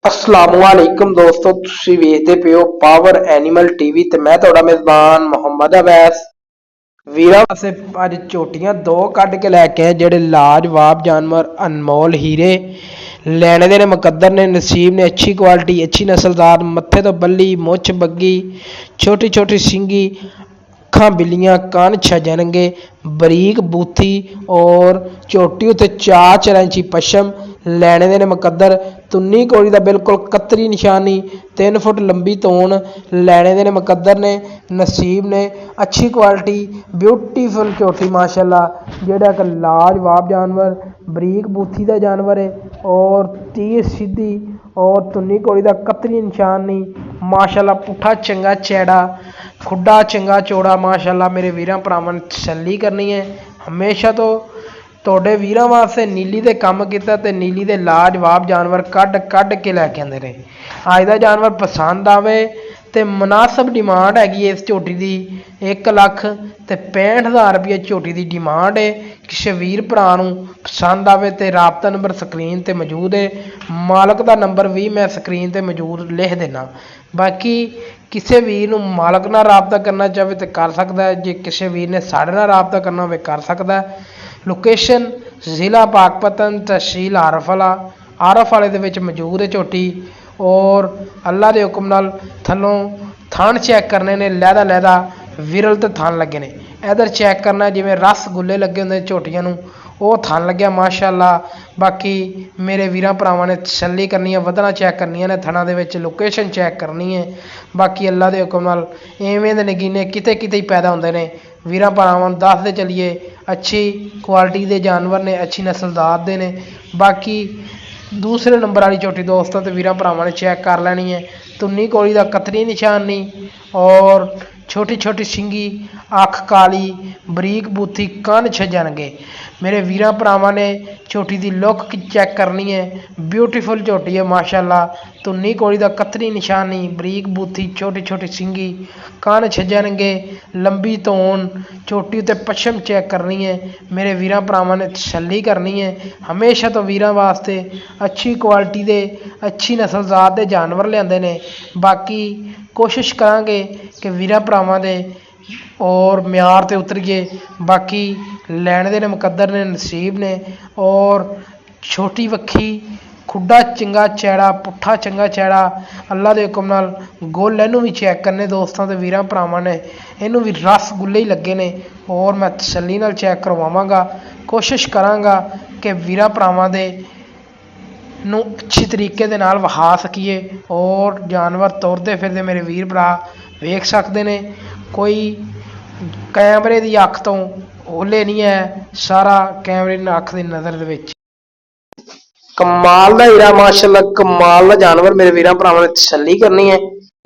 अस्सलामुअलैकुम दोस्तों, ਤੁਸੀਂ ਵੇਖਦੇ ਪਿਓ ਪਾਵਰ ਐਨੀਮਲ ਟੀਵੀ ਤੇ ਮੈਂ ਤੁਹਾਡਾ ਮੇਜ਼ਬਾਨ ਮੁਹੰਮਦ ਅਵੈਸ। ਵੀਰਾਂ ਵਾਸਤੇ ਅੱਜ ਝੋਟੀਆਂ ਦੋ ਕੱਢ ਕੇ ਲੈ ਕੇ ਆਏ ਜਿਹੜੇ ਲਾਜਵਾਬ ਜਾਨਵਰ ਅਨਮੋਲ ਹੀਰੇ ਲੈਣੇ ਦੇ ਨੇ ਮੁਕੱਦਰ ਨੇ ਨਸੀਬ ਨੇ। ਅੱਛੀ ਕੁਆਲਿਟੀ, ਅੱਛੀ ਨਸਲਦਾਰ, ਮੱਥੇ ਤੋਂ ਬੱਲੀ, ਮੁੱਛ ਬੱਗੀ, ਛੋਟੀ ਛੋਟੀ ਸਿੰਗੀ, ਅੱਖਾਂ ਬਿੱਲੀਆਂ, ਕੰਨ ਛਜਣਗੇ, ਬਰੀਕ ਬੂਥੀ ਔਰ ਝੋਟੀ ਉੱਤੇ 4 ਇੰਚੀ ਪਸ਼ਮ ਲੈਣੇ ਦੇ ਨੇ ਮੁਕੱਦਰ। ਤੁੰਨੀ ਕੋਲੀ ਦਾ ਬਿਲਕੁਲ ਕਤਰੀ ਨਿਸ਼ਾਨੀ, 3 ਫੁੱਟ ਲੰਬੀ ਤੋਣ ਲੈਣੇ ਦੇ ਨੇ ਮੁਕੱਦਰ ਨੇ ਨਸੀਬ ਨੇ। ਅੱਛੀ ਕੁਆਲਿਟੀ, ਬਿਊਟੀਫੁਲ ਝੋਟੀ ਮਾਸ਼ਾਅੱਲਾ, ਜਿਹੜਾ ਇੱਕ ਲਾਜਵਾਬ ਜਾਨਵਰ, ਬਰੀਕ ਬੂਥੀ ਦਾ ਜਾਨਵਰ ਹੈ ਔਰ ਤੀਰ ਸਿੱਧੀ ਔਰ ਤੁੰਨੀ ਕੋਲੀ ਦਾ ਕਤਰੀ ਨਿਸ਼ਾਨ ਨਹੀਂ ਮਾਸ਼ਾਅੱਲਾ। ਪੁੱਠਾ ਚੰਗਾ ਚੈੜਾ, ਖੁੱਡਾ ਚੰਗਾ ਚੌੜਾ ਮਾਸ਼ਾਅੱਲਾ। ਮੇਰੇ ਵੀਰਾਂ ਭਰਾਵਾਂ ਨੇ ਤਸੱਲੀ ਕਰਨੀ ਹੈ। ਹਮੇਸ਼ਾ ਤੋਂ ਤੁਹਾਡੇ ਵੀਰਾਂ ਵਾਸਤੇ ਨੀਲੀ ਦੇ ਕੰਮ ਕੀਤਾ ਤੇ ਨੀਲੀ ਦੇ ਲਾਜਵਾਬ ਜਾਨਵਰ ਕੱਢ ਕੱਢ ਕੇ ਲੈ ਕੇ ਆਉਂਦੇ ਨੇ। ਅੱਜ ਦਾ ਜਾਨਵਰ ਪਸੰਦ ਆਵੇ ਤੇ ਮੁਨਾਸਬ ਡਿਮਾਂਡ ਹੈਗੀ ਇਸ ਝੋਟੀ ਦੀ 1,65,000 ਰੁਪਏ ਝੋਟੀ ਦੀ ਡਿਮਾਂਡ ਹੈ। ਕਿਸੇ ਵੀਰ ਭਰਾ ਨੂੰ ਪਸੰਦ ਆਵੇ ਤੇ ਰਾਬਤਾ ਨੰਬਰ ਸਕਰੀਨ ਤੇ ਮੌਜੂਦ ਹੈ। ਮਾਲਕ ਦਾ ਨੰਬਰ ਵੀ ਮੈਂ ਸਕਰੀਨ ਤੇ ਮੌਜੂਦ ਲਿਖ ਦੇਣਾ। ਬਾਕੀ ਕਿਸੇ ਵੀਰ ਨੂੰ ਮਾਲਕ ਨਾਲ ਰਾਬਤਾ ਕਰਨਾ ਚਾਹਵੇ ਤਾਂ ਕਰ ਸਕਦਾ ਹੈ। ਜੇ ਕਿਸੇ ਵੀਰ ਨੇ ਸਾਡੇ ਨਾਲ ਰਾਬਤਾ ਕਰਨਾ ਹੋਵੇ ਕਰ ਸਕਦਾ ਹੈ। ਲੋਕੇਸ਼ਨ ਜ਼ਿਲ੍ਹਾ ਪਾਕਪਤਨ, ਤਹਿਸੀਲ ਆਰਫ ਵਾਲੇ ਦੇ ਵਿੱਚ ਮੌਜੂਦ ਹੈ ਝੋਟੀ। ਔਰ ਅੱਲਾ ਦੇ ਹੁਕਮ ਨਾਲ ਥੱਲੋਂ ਥਣ ਚੈੱਕ ਕਰਨੇ ਨੇ, ਲਹਿਦਾ ਵਿਰਲ ਤੇ ਥਣ ਲੱਗੇ ਨੇ। ਇੱਧਰ ਚੈੱਕ ਕਰਨਾ ਜਿਵੇਂ ਰਸਗੁੱਲੇ ਲੱਗੇ ਹੁੰਦੇ ਝੋਟੀਆਂ ਨੂੰ, ਉਹ ਥਣ ਲੱਗਿਆ ਮਾਸ਼ਾਅੱਲਾ। ਬਾਕੀ ਮੇਰੇ ਵੀਰਾਂ ਭਰਾਵਾਂ ਨੇ ਤਸੱਲੀ ਕਰਨੀ ਹੈ, ਵਧਣਾ ਚੈੱਕ ਕਰਨੀਆਂ ਨੇ ਥਣਾਂ ਦੇ ਵਿੱਚ, ਲੋਕੇਸ਼ਨ ਚੈੱਕ ਕਰਨੀ ਹੈ। ਬਾਕੀ ਅੱਲਾ ਦੇ ਹੁਕਮ ਨਾਲ ਇਵੇਂ ਦੇ ਨਗੀਨੇ ਕਿਤੇ ਕਿਤੇ ਹੀ ਪੈਦਾ ਹੁੰਦੇ ਨੇ। ਵੀਰਾਂ ਭਰਾਵਾਂ ਨੂੰ ਦੱਸਦੇ ਚੱਲੀਏ ਅੱਛੀ ਕੁਆਲਿਟੀ ਦੇ ਜਾਨਵਰ ਨੇ, ਅੱਛੀ ਨਸਲਦਾਰ ਦੇ ਨੇ। ਬਾਕੀ ਦੂਸਰੇ ਨੰਬਰ ਵਾਲੀ ਝੋਟੀ ਦੋਸਤਾਂ ਤੇ ਵੀਰਾਂ ਭਰਾਵਾਂ ਨੇ ਚੈੱਕ ਕਰ ਲੈਣੀ ਹੈ। ਤੁੰਨੀ ਕੋਲੀ ਦਾ ਕਤਰੀ ਨਿਸ਼ਾਨ ਨਹੀਂ ਔਰ ਛੋਟੀ ਛੋਟੀ ਸਿੰਗੀ, ਅੱਖ ਕਾਲੀ, ਬਰੀਕ ਬੂਥੀ, ਕੰਨ ਛਜਣਗੇ। ਮੇਰੇ ਵੀਰਾਂ ਭਰਾਵਾਂ ਨੇ ਝੋਟੀ ਦੀ ਲੁੱਕ ਚੈੱਕ ਕਰਨੀ ਹੈ। ਬਿਊਟੀਫੁਲ ਝੋਟੀ ਹੈ ਮਾਸ਼ਾਅੱਲਾ। ਤੁੰਨੀ ਕੋਲੀ ਦਾ ਕਤਰੀ ਨਿਸ਼ਾਨੀ, ਬਰੀਕ ਬੂਥੀ, ਛੋਟੀ ਛੋਟੀ ਸਿੰਗੀ, ਕੰਨ ਛਜਣਗੇ, ਲੰਬੀ ਤੋਣ, ਝੋਟੀ ਉੱਤੇ ਪਸ਼ਮ ਚੈੱਕ ਕਰਨੀ ਹੈ। ਮੇਰੇ ਵੀਰਾਂ ਭਰਾਵਾਂ ਨੇ ਤਸੱਲੀ ਕਰਨੀ ਹੈ। ਹਮੇਸ਼ਾ ਤੋਂ ਵੀਰਾਂ ਵਾਸਤੇ ਅੱਛੀ ਕੁਆਲਿਟੀ ਦੇ, ਅੱਛੀ ਨਸਲਜ਼ਾਤ ਦੇ ਜਾਨਵਰ ਲਿਆਂਦੇ ਨੇ। ਬਾਕੀ ਕੋਸ਼ਿਸ਼ ਕਰਾਂਗੇ ਕਿ ਵੀਰਾਂ ਭਰਾਵਾਂ ਦੇ ਔਰ ਮਿਆਰ 'ਤੇ ਉਤਰੀਏ। ਬਾਕੀ ਲੈਣ ਦੇ ਨੇ ਮੁਕੱਦਰ ਨੇ, ਨਸੀਬ ਨੇ। ਔਰ ਛੋਟੀ ਵੱਖੀ, ਖੁੱਡਾ ਚੰਗਾ ਚੈੜਾ, ਪੁੱਠਾ ਚੰਗਾ ਚੈੜਾ, ਅੱਲਾ ਦੇ ਹੁਕਮ ਨਾਲ ਗੋਲ ਇਹਨੂੰ ਵੀ ਚੈੱਕ ਕਰਨੇ ਦੋਸਤਾਂ ਤੇ ਵੀਰਾਂ ਭਰਾਵਾਂ ਨੇ। ਇਹਨੂੰ ਵੀ ਰਸਗੁੱਲੇ ਹੀ ਲੱਗੇ ਨੇ ਔਰ ਮੈਂ ਤਸੱਲੀ ਨਾਲ ਚੈੱਕ ਕਰਵਾਵਾਂਗਾ। ਕੋਸ਼ਿਸ਼ ਕਰਾਂਗਾ ਕਿ ਵੀਰਾਂ ਭਰਾਵਾਂ ਦੇ ਨੂੰ ਅੱਛੀ ਤਰੀਕੇ ਦੇ ਨਾਲ ਵਹਾ ਸਕੀਏ। ਔਰ ਜਾਨਵਰ ਤੁਰਦੇ ਫਿਰਦੇ ਮੇਰੇ ਵੀਰ ਭਰਾ ਵੇਖ ਸਕਦੇ ਨੇ। ਕੋਈ ਕੈਮਰੇ ਦੀ ਅੱਖ ਤੋਂ ਓਹਲੇ ਨਹੀਂ ਹੈ, ਸਾਰਾ ਕੈਮਰੇ ਦੀ ਅੱਖ ਦੀ ਨਜ਼ਰ ਦੇ ਵਿੱਚ। ਕਮਾਲ ਦਾ ਹੀਰਾ ਮਾਸ਼ਾਅੱਲਾ, ਕਮਾਲ ਦਾ ਜਾਨਵਰ। ਮੇਰੇ ਵੀਰਾਂ ਭਰਾਵਾਂ ਨੇ ਤਸੱਲੀ ਕਰਨੀ ਹੈ।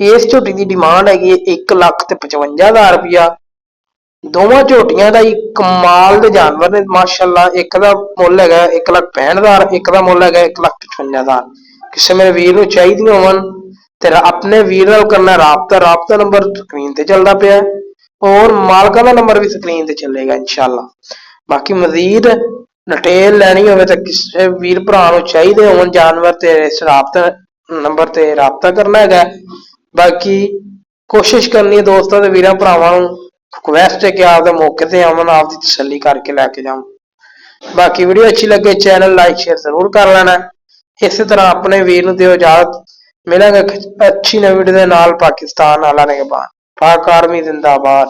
ਇਸ ਝੋਟੀ ਦੀ ਡਿਮਾਂਡ ਹੈਗੀ ਹੈ 1,55,000 ਰੁਪਇਆ। ਦੋਵਾਂ ਝੋਟੀਆਂ ਦਾ ਹੀ ਕਮਾਲ ਦੇ ਜਾਨਵਰ ਨੇ ਮਾਸ਼ਾਅੱਲਾ। ਇੱਕ ਦਾ ਮੁੱਲ ਹੈਗਾ 1,65,000, ਇੱਕ ਦਾ ਮੁੱਲ ਹੈਗਾ 1,55,000। ਕਿਸੇ ਮੇਰੇ ਵੀਰ ਨੂੰ ਚਾਹੀਦੀਆਂ ਹੋਣ ਤੇ ਆਪਣੇ ਵੀਰ ਨਾਲ ਕਰਨਾ ਰਾਬਤਾ ਨੰਬਰ ਸਕਰੀਨ ਤੇ ਚੱਲਦਾ ਪਿਆ ਔਰ ਮਾਲਕਾਂ ਦਾ ਨੰਬਰ ਵੀ ਸਕਰੀਨ ਤੇ ਚੱਲੇਗਾ ਇਨਸ਼ਾਅੱਲਾ। ਬਾਕੀ ਮਜ਼ੀਦ ਡਿਟੇਲ ਲੈਣੀ ਹੋਵੇ ਤਾਂ ਕਿਸੇ ਵੀਰ ਭਰਾ ਨੂੰ ਚਾਹੀਦੇ ਹੋਣ ਜਾਨਵਰ ਤੇ ਇਸ ਰਾਬਤਾ ਨੰਬਰ ਤੇ ਰਾਬਤਾ ਕਰਨਾ ਹੈਗਾ। ਬਾਕੀ ਕੋਸ਼ਿਸ਼ ਕਰਨੀ ਹੈ ਦੋਸਤਾਂ ਤੇ ਵੀਰਾਂ ਭਰਾਵਾਂ ਨੂੰ ਰਿਕਵੈਸਟ ਹੈ ਕਿ ਆਪਦੇ ਮੌਕੇ ਤੇ ਆਉਣ, ਆਪਦੀ ਤਸੱਲੀ ਕਰਕੇ ਲੈ ਕੇ ਜਾਣ। ਬਾਕੀ ਵੀਡੀਓ ਅੱਛੀ ਲੱਗੇ ਚੈਨਲ ਲਾਈਕ ਸ਼ੇਅਰ ਜ਼ਰੂਰ ਕਰ ਲੈਣਾ। ਇਸੇ ਤਰ੍ਹਾਂ ਆਪਣੇ ਵੀਰ ਨੂੰ ਦਿਓ ਇਜਾਜ਼ਤ। ਮਿਲਾਂਗੇ ਅੱਛੀ ਨਵੀਂ ਵੀਡੀਓ ਦੇ ਨਾਲ। ਪਾਕਿਸਤਾਨ ਆਲਾ ਨਿਗਹਬਾਨ, ਪਾਕ ਆਰਮੀ ਜ਼ਿੰਦਾਬਾਦ।